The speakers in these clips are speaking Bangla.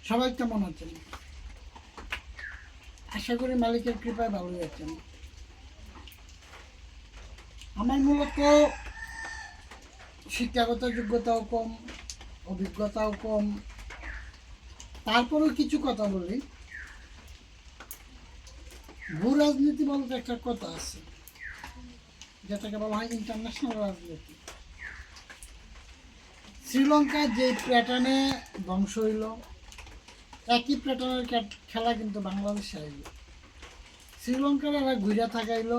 সবাই কেমন আছেন? আশা করি মালিকের কৃপায় ভালোই আছেন। আমার মূলত শিক্ষাগত যোগ্যতাও কম, অভিজ্ঞতাও কম, তারপরেও কিছু কথা বলি। ভূ রাজনীতি বলতে একটা কথা আছে, যেটাকে বলা হয় ইন্টারন্যাশনাল রাজনীতি। শ্রীলঙ্কার যে প্যাটার্নে ধ্বংস হইল, একই প্যাটার্নের খেলা কিন্তু বাংলাদেশে আইল। শ্রীলঙ্কার এরা ঘুরে থাকাইল,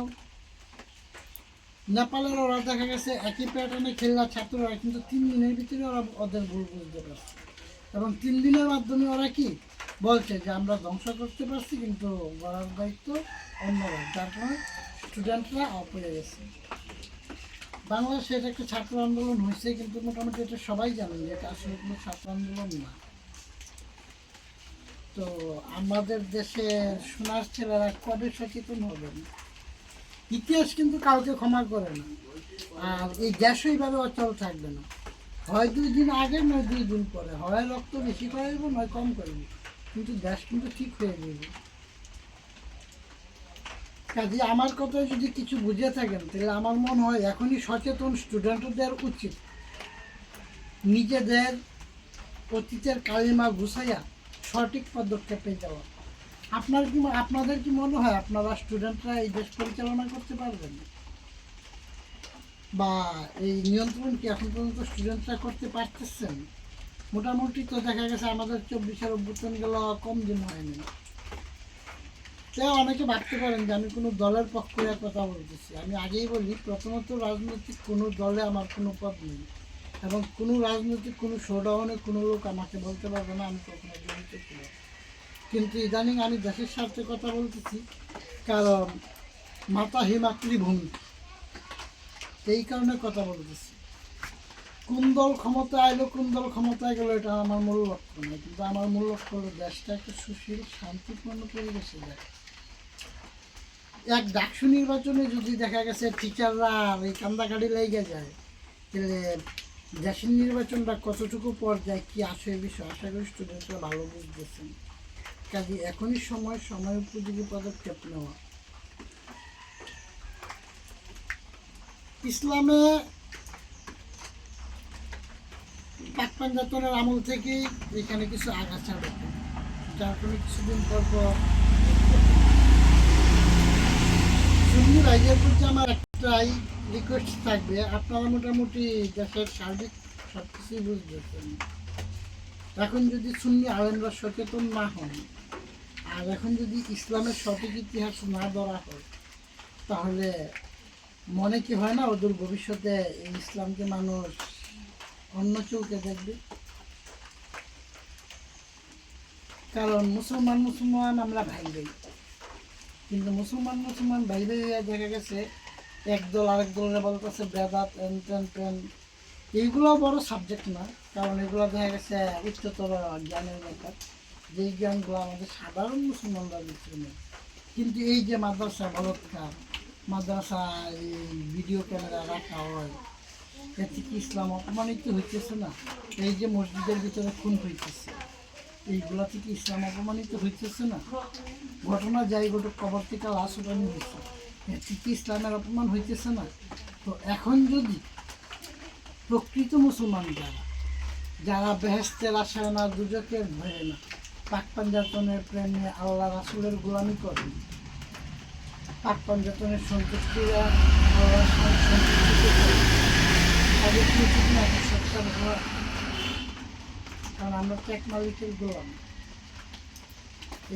নেপালের ওরা দেখা গেছে একই প্যাটার্নে খেলা ছাত্ররা কিন্তু 3 দিনের ভিতরে ওরা ওদের ভুল বুঝতে পারছে, এবং 3 দিনের মাধ্যমে ওরা কি বলছে যে আমরা ধ্বংস করতে পারছি, কিন্তু গড়ার দায়িত্ব অন্যরা, যার কারণে স্টুডেন্টরা অফ হয়ে গেছে। বাংলাদেশে এটা একটা ছাত্র আন্দোলন হয়েছে, কিন্তু মোটামুটি এটা সবাই জানেন যে এটা আসলে কোনো ছাত্র আন্দোলন না। তো আমাদের দেশে সোনার ছেলেরা কবে সচেতন হবেন? ইতিহাস কিন্তু কাউকে ক্ষমা করে না, আর এই গ্যাস এইভাবে অচল থাকবে না। হয় 2 দিন আগে, নয় 2 দিন পরে, হয় রক্ত বেশি করাইব, নয় কম করবো, কিন্তু গ্যাস কিন্তু ঠিক হয়ে যাবে। কাজে আমার কথায় যদি কিছু বুঝে থাকেন, তাহলে আমার মনে হয় এখনই সচেতন স্টুডেন্টদের উচিত নিজেদের অতীতের কালিমা গুছাইয়া সঠিক পদক্ষেপে যাওয়া। আপনাদের কি মনে হয় আপনারা স্টুডেন্টরা এই দেশ পরিচালনা করতে পারবেন, বা এই নিয়ন্ত্রণ কি এখন পর্যন্ত স্টুডেন্টরা করতে পারতেছেন? মোটামুটি তো দেখা গেছে আমাদের 24-এর অভ্যুত্থানগুলো কম দিন হয়নি। তাই অনেকে ভাবতে পারেন যে আমি কোনো দলের পক্ষে কথা বলতেছি। আমি আগেই বলি, প্রথমত রাজনৈতিক কোনো দলে আমার কোনো পদ নেই, এবং কোনো রাজনৈতিক কোনো শোডাউনে কোনো লোক আমাকে বলতে পারবে না আমি কখনো জড়িত ছিল। কিন্তু ইদানিং আমি দেশের স্বার্থে কথা বলতেছি, কারণ মাতা হি মাতৃভূমি, এই কারণে কথা বলতেছি। কোন দল ক্ষমতায় আইলো, কোন দল ক্ষমতায় গেলো, এটা আমার মূল লক্ষ্য নয়, কিন্তু আমার মূল লক্ষ্য হলো দেশটা একটা সুশীল শান্তিপূর্ণ পরিবেশে যায়। এক ডাকসু নির্বাচনে যদি দেখা গেছে টিচাররা এই কান্দাকাটি লেগে যায়, তাহলে দেশের নির্বাচনটা কতটুকু পর্যায়ে কি আসে বিষয় আশা করি স্টুডেন্টরা ভালো বুঝতেছেন। কাজে এখনই সময় উপযোগী পদক্ষেপ নেওয়া। ইসলামে পাক পাঞ্জাতনের আমল থেকেই এখানে কিছু আগাছা ঢোকে, যার ফলে কিছুদিন পর সুন্নি ভাইদের প্রতি আমার একটাই রিকোয়েস্ট থাকবে, আপনারা মোটামুটি দেশের সার্বিক সব কিছুই বুঝতেছেন। এখন যদি সুন্নি আলেমরা সচেতন না হন, আর এখন যদি ইসলামের সঠিক ইতিহাস না ধরা হয়, তাহলে মনে কি হয় না ওদের ভবিষ্যতে এই ইসলামকে মানুষ অন্য চৌকে দেখবে? কারণ মুসলমান আমরা ভাই ভাই, কিন্তু মুসলমান ভাই ভাই দেখা গেছে একদল আরেক দলের বলতেছে বেদাত এন এইগুলো বড় সাবজেক্ট না, কারণ এগুলো দেখা গেছে উচ্চতর জ্ঞানের ব্যাপার, যেই জ্ঞানগুলো আমাদের সাধারণ মুসলমানরা দিচ্ছে না। কিন্তু এই যে মাদ্রাসা বলৎকার, মাদ্রাসা এই ভিডিও ক্যামেরা রাখা হয়, এতে কি ইসলাম অপমানিত হইতেছে না? এই যে মসজিদের ভিতরে খুন হইতেছে, এইগুলা থেকে ইসলাম অপমানিত হইতেছে না? ঘটনা যাই ঘটুক, কবর থেকে লাশ উঠানো হয়েছে, এতে কি ইসলামের অপমান হইতেছে না? তো এখন যদি প্রকৃত মুসলমান যারা বেহেশতের আশায় না, দুজকের ভয়ে না, পাক পাঞ্জাতনের প্রেমে আল্লাহ রাসূলের গোলামি করেন, পাক পাঞ্জাতনের সন্তুষ্টিরা আল্লাহ সন্তুষ্টিতে করেন, তাদের কি উচিত না সত্যার হওয়া? কারণ আমরা তো এক মালিকের গোলাম।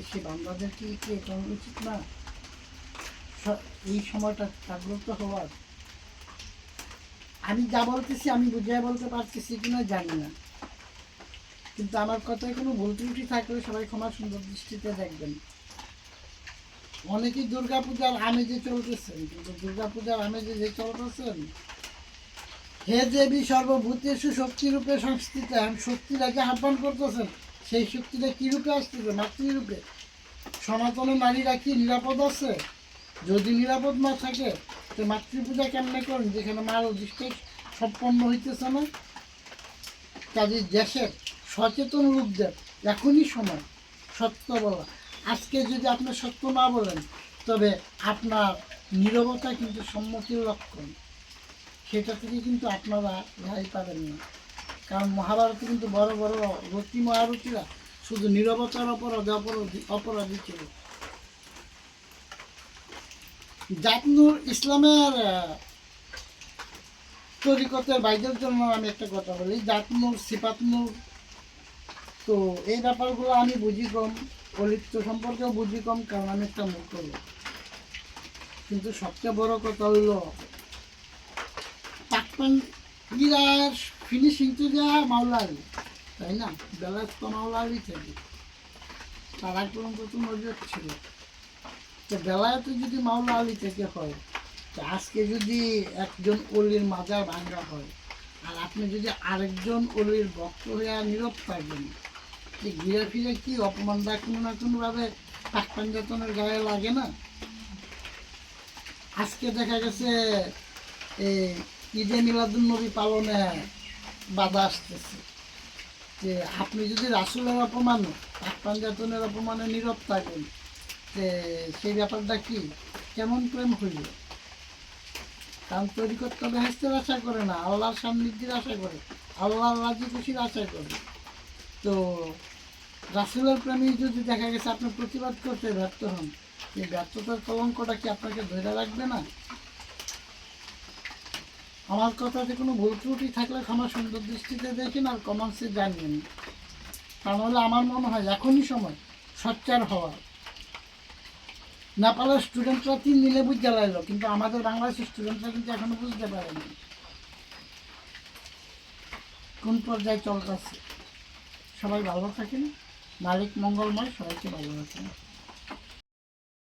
সে বান্দাদের কি এটা উচিত না এই সময়টা জাগ্রত হওয়ার? আমি যা বলতেছি আমি বুঝিয়ে বলতে পারতেছি কিনা জানি না, কিন্তু আমার কথায় কোনো ভুল ত্রুটি থাকলে সবাই ক্ষমা সুন্দর দৃষ্টিতে দেখবেন। অনেকেই দুর্গাপূজার আমেজে চলতেছেন, কিন্তু দুর্গাপূজার আমেজে যে চলতেছেন, হে দেবী সর্বভূতেষু শক্তিরূপে সংস্থিত, শক্তিটাকে আহ্বান করতেছেন, সেই শক্তিটা কী রূপে আসতেছে? মাতৃরূপে। সনাতনে নারীরা কি নিরাপদ আছে? যদি নিরাপদ না থাকে তো মাতৃপূজা কেমনে করেন, যেখানে মার অধিষ্ঠা সম্পন্ন হইতেছে না? কাজে দেশের সচেতন লোকদের এখনই সময় সত্য বলা। আজকে যদি আপনি সত্য না বলেন, তবে আপনার নীরবতা কিন্তু সম্মতির লক্ষণ। সেটা থেকে কিন্তু আপনারা রেহাই পাবেন না। কারণ মহাভারতে কিন্তু বড় বড় রথী মহারথীরা শুধু নীরবতার অপরাধে অপরাধী ছিল। জাতনুর ইসলামের তরিকতের বাইদের জন্য আমি একটা কথা বলি, জাতনুর সিপাতনুর, তো এই ব্যাপারগুলো আমি বুঝি কম, অলিপ্ত সম্পর্কেও বুঝি কম, কারণ আমি একটা মূর্খ লোক। কিন্তু সবচেয়ে বড় কথা হইল পাকপাঙ্গিরার ফিনিশিং তো যা মাওলা আলী, তাই না? বেলায় তো মাওলা আলী থেকে তার আগ পর্যন্ত তো নজর ছিল। তো বেলায়তে যদি মাওলা আলী থেকে হয়, তো আজকে যদি একজন অলির মাজার ভাঙ্গা হয়, আর আপনি যদি আরেকজন অলির ভক্ত হয়ে নীরব থাকবেন, ঘিরে ফিরে কি অপমানটা কোনো না কোনোভাবে পাক পাঞ্জাতনের গায়ে লাগে না? আজকে দেখা গেছে এই ঈদে মিলাদুন্নবী পালনে বাধা আসতেছে, যে আপনি যদি রাসূলের অপমান পাক পাঞ্জাতনের অপমানে নীরব থাকেন, যে সেই ব্যাপারটা কি, কেমন প্রেম হইল? কারণ তরিকত তো বেহেশতের আশা করে না, আল্লাহর সান্নিধ্যের আশা করে, আল্লাহর রাজি খুশির আশা করে। তো রাসূলের প্রেমী যদি দেখা গেছে আপনি প্রতিবাদ করতে ব্যর্থ হন, এই ব্যর্থতার কলঙ্কটা কি আপনাকে ধরে রাখবে না? আমার কথাতে কোনো ভুল ত্রুটি থাকলে ক্ষমা সুন্দর দৃষ্টিতে দেখেন আর কমেন্টসে জানিয়েন। তা নাহলে আমার মনে হয় এখনই সময় সোচ্চার হওয়ার। নেপালের স্টুডেন্টরা 3 দিনে বুঝতে পারলো, কিন্তু আমাদের বাংলাদেশের স্টুডেন্টরা কিন্তু এখনো বুঝতে পারেনি কোন পর্যায়ে চলতেছে। সবাই ভালো থাকেন, মালিক মঙ্গলময়, সবাইকে ভালো রাখেন।